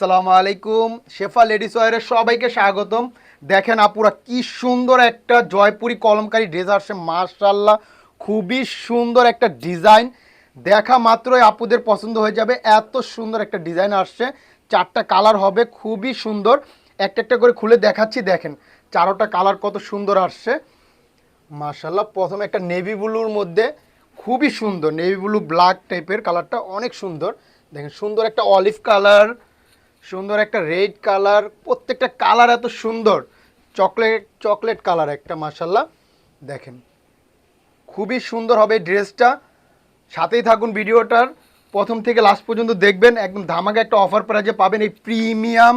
আসসালামু আলাইকুম। শেফা লেডিস ওয়্যারে সবাইকে স্বাগতম। দেখেন আপুরা কি সুন্দর একটা জয়পুরি কলমকারী ড্রেস আসছে, মাশাআল্লাহ খুবই সুন্দর একটা ডিজাইন। দেখা মাত্রই আপুদের পছন্দ হয়ে যাবে, এত সুন্দর একটা ডিজাইন আসছে। চারটা কালার হবে, খুবই সুন্দর। একটা একটা করে খুলে দেখাচ্ছি, দেখেন চারোটা কালার কত সুন্দর আসছে মাশাআল্লাহ। প্রথমে একটা নেভি ব্লুর মধ্যে, খুবই সুন্দর নেভি ব্লু ব্ল্যাক টাইপের কালারটা, অনেক সুন্দর। দেখেন সুন্দর একটা অলিভ কালার, সুন্দর একটা রেড কালার, প্রত্যেকটা কালার এত সুন্দর। চকলেট চকলেট কালার একটা, মাশাআল্লাহ দেখেন খুবই সুন্দর হবে ড্রেসটা। সাথেই থাকুন ভিডিওটার, প্রথম থেকে লাস্ট পর্যন্ত দেখবেন। একদম ধামাকা একটা অফার প্রাইজে পাবেন এই প্রিমিয়াম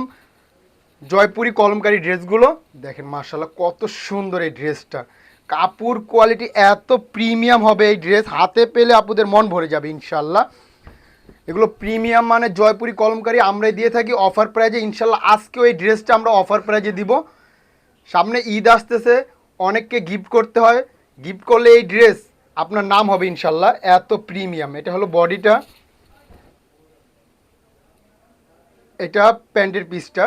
জয়পুরি কলমকারী ড্রেসগুলো। দেখেন মাশাআল্লাহ কত সুন্দর এই ড্রেসটা, কাপড় কোয়ালিটি এত প্রিমিয়াম হবে এই ড্রেস, হাতে পেলে আপুদের মন ভরে যাবে ইনশাল্লাহ। এগুলো প্রিমিয়াম মানে জয়পুরি কলমকারী আমরাই দিয়ে থাকি অফার প্রাইজে ইনশাল্লাহ। আজকেও এই ড্রেসটা আমরা অফার প্রাইজে দিব। সামনে ঈদ আসতেছে, অনেককে গিফট করতে হয়, গিফট করলে এই ড্রেস আপনার নাম হবে ইনশাল্লাহ। এত প্রিমিয়াম, এটা হলো বডিটা, এটা প্যান্টের পিসটা।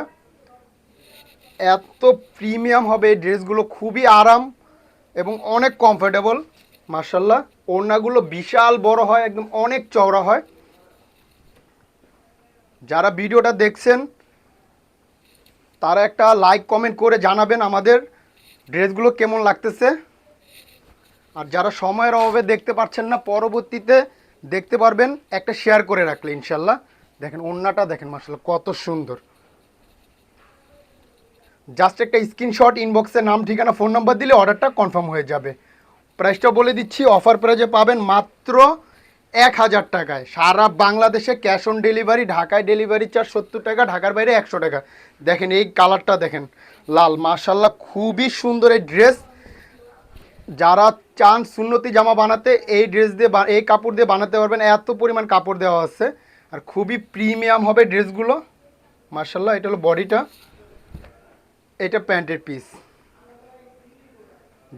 এত প্রিমিয়াম হবে এই ড্রেসগুলো, খুবই আরাম এবং অনেক কমফোর্টেবল মাশাল্লাহ। ওড়নাগুলো বিশাল বড় হয়, একদম অনেক চওড়া হয়। যারা ভিডিওটা দেখছেন তারা একটা লাইক কমেন্ট করে জানাবেন আমাদের ড্রেসগুলো কেমন লাগতেছে। আর যারা সময়ের অভাবে দেখতে পাচ্ছেন না, পরবর্তীতে দেখতে পারবেন একটা শেয়ার করে রাখলে ইনশাল্লাহ। দেখেন ওড়নাটা দেখেন মাশাল্লাহ কত সুন্দর। জাস্ট একটা স্ক্রিনশট ইনবক্সে নাম ঠিকানা ফোন নাম্বার দিলে অর্ডারটা কনফার্ম হয়ে যাবে। প্রাইসটা বলে দিচ্ছি, অফার প্রাইজে পাবেন মাত্র 1000 টাকায় সারা বাংলাদেশে ক্যাশ অন ডেলিভারি। ঢাকায় ডেলিভারি চার্জ 70 টাকা, ঢাকার বাইরে 100 টাকা। দেখেন এই কালারটা দেখেন লাল, মাশাল্লাহ খুবই সুন্দর এই ড্রেস। যারা চান সুন্নতি জামা বানাতে, এই ড্রেস দিয়ে এই কাপড় দিয়ে বানাতে পারবেন, এত পরিমাণ কাপড় দেওয়া আছে। আর খুবই প্রিমিয়াম হবে ড্রেসগুলো মাশাল্লাহ। এটা হলো বডিটা, এটা প্যান্টের পিস।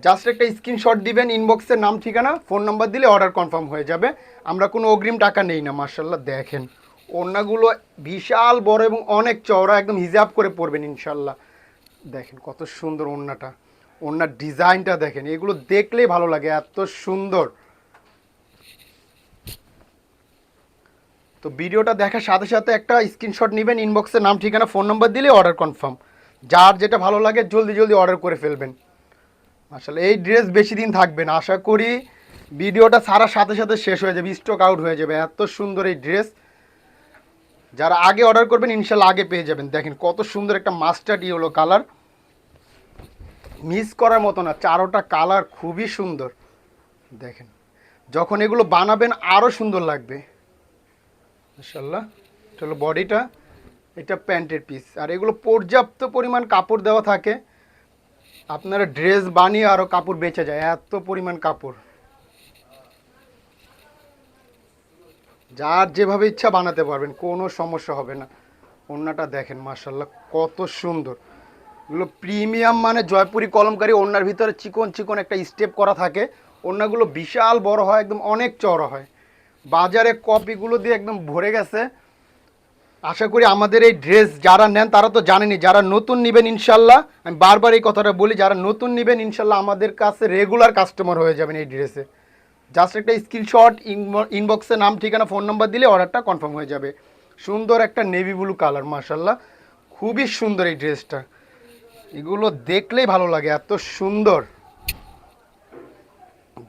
জাস্ট একটা স্ক্রিনশট দিবেন, ইনবক্সের নাম ঠিকানা ফোন নাম্বার দিলে অর্ডার কনফার্ম হয়ে যাবে। আমরা কোনো অগ্রিম টাকা নেই না মাশাল্লাহ। দেখেন ওড়নাগুলো বিশাল বড় এবং অনেক চওড়া, একদম হিজাব করে পরবেন ইনশাল্লাহ। দেখেন কত সুন্দর ওড়নাটা, ওড়নার ডিজাইনটা দেখেন, এগুলো দেখলেই ভালো লাগে, এত সুন্দর। তো ভিডিওটা দেখার সাথে সাথে একটা স্ক্রিনশট নেবেন, ইনবক্সে নাম ঠিকানা ফোন নাম্বার দিলে অর্ডার কনফার্ম। যার যেটা ভালো লাগে জলদি জলদি অর্ডার করে ফেলবেন। আসলে এই ড্রেস বেশি দিন থাকবে না, আশা করি ভিডিওটা ছাড়ার সাথে সাথে শেষ হয়ে যাবে, স্টক আউট হয়ে যাবে। এত সুন্দর এই ড্রেস, যারা আগে অর্ডার করবেন ইনশাল্লাহ আগে পেয়ে যাবেন। দেখেন কত সুন্দর একটা মাস্টার্ড ইয়েলো কালার, মিস করার মতো না, চারোটা কালার খুবই সুন্দর। দেখেন যখন এগুলো বানাবেন আরও সুন্দর লাগবে ইনশাল্লাহ। এটা হলো বডিটা, এটা প্যান্টের পিস। আর এগুলো পর্যাপ্ত পরিমাণ কাপড় দেওয়া থাকে, আপনারা ড্রেস বানিয়ে আরও কাপড় বেঁচে যায়, এত পরিমাণ কাপড়। যার যেভাবে ইচ্ছা বানাতে পারবেন, কোনো সমস্যা হবে না। ওড়নাটা দেখেন মাশাল্লাহ কত সুন্দর। এগুলো প্রিমিয়াম মানে জয়পুরি কলমকারী, ওড়নার ভিতরে চিকন চিকন একটা স্টেপ করা থাকে। ওড়নাগুলো বিশাল বড় হয়, একদম অনেক চওড়া হয়। বাজারে কপিগুলো দিয়ে একদম ভরে গেছে। আশা করি আমাদের এই ড্রেস যারা নেন তারা তো জানেনই, যারা নতুন নেবেন ইনশাল্লাহ, আমি বারবার এই কথাটা বলি, যারা নতুন নেবেন ইনশাল্লাহ আমাদের কাছে রেগুলার কাস্টমার হয়ে যাবেন এই ড্রেসে। জাস্ট একটা স্ক্রিনশট ইনবক্সে নাম ঠিকানা ফোন নাম্বার দিলে অর্ডারটা কনফার্ম হয়ে যাবে। সুন্দর একটা নেভি ব্লু কালার মাশাল্লাহ, খুবই সুন্দর এই ড্রেসটা। এগুলো দেখলেই ভালো লাগে, এত সুন্দর।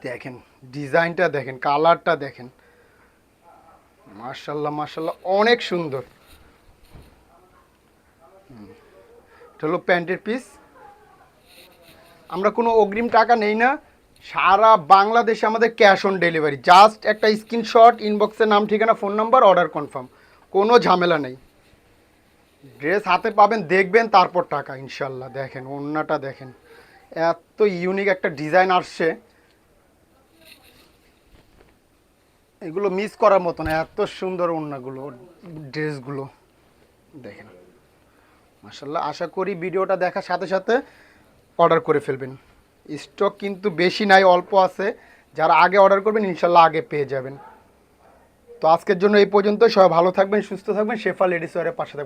দেখেন ডিজাইনটা দেখেন, কালারটা দেখেন, মাশাল্লাহ মাশাল্লাহ অনেক সুন্দর। এটা হলো প্যান্টের পিস। আমরা কোনো অগ্রিম টাকা নেই না, সারা বাংলাদেশে আমাদের ক্যাশ অন ডেলিভারি। জাস্ট একটা স্ক্রিনশট ইনবক্সে নাম ঠিকানা ফোন নাম্বার, অর্ডার কনফার্ম, কোনো ঝামেলা নেই। ড্রেস হাতে পাবেন, দেখবেন তারপর টাকা ইনশাল্লাহ। দেখেন ওড়নাটা দেখেন, এত ইউনিক একটা ডিজাইন আসছে, এগুলো মিস করার মতো না, এত সুন্দর ওড়নাগুলো ড্রেসগুলো দেখেন মাশাল্লাহ। আশা করি ভিডিওটা দেখার সাথে সাথে অর্ডার করে ফেলবেন। স্টক কিন্তু বেশি নাই, অল্প আছে। যারা আগে অর্ডার করবেন ইনশাল্লাহ আগে পেয়ে যাবেন। তো আজকের জন্য এই পর্যন্ত, সবাই ভালো থাকবেন, সুস্থ থাকবেন, শেফা লেডিস ওয়্যারের পাশে থাকবেন।